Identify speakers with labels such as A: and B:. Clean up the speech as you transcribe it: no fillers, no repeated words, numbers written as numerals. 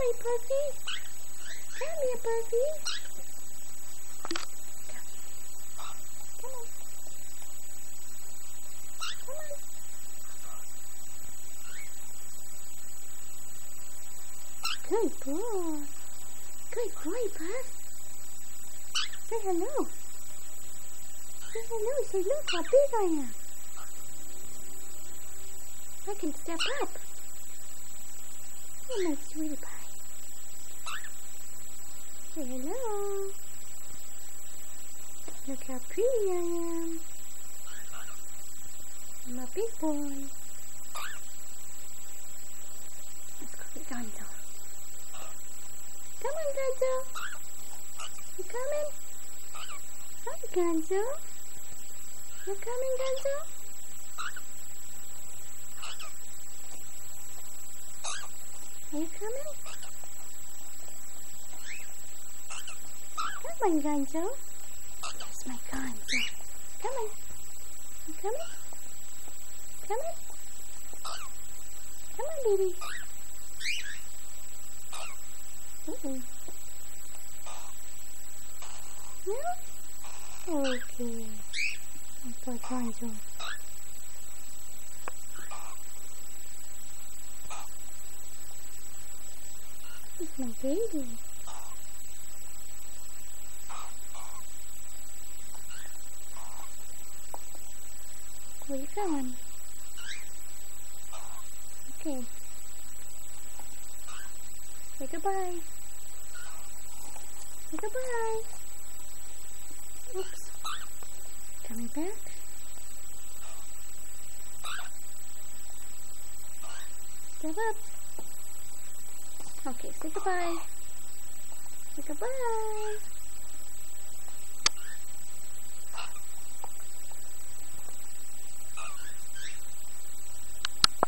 A: my puppy. Come here, puppy. Come on. Come on. Good boy. Good boy, Puff. Say hello. Say hello. Say, look how big I am. I can step up. Oh, my sweetie pie. Say hello. Look how pretty I am. I'm a big boy. Let's go get Gonzo. Come on, Gonzo. You coming? Hi, Gonzo. You coming, Gonzo? Are you coming? Come on, Gonzo. There's my Gonzo. Come on. You coming? Coming? Come on, baby. No? Okay. I'll put Gonzo. It's my baby. Where you going? Okay. Say goodbye. Say goodbye. Oops. Coming back. Step up. Okay, say goodbye. Say goodbye.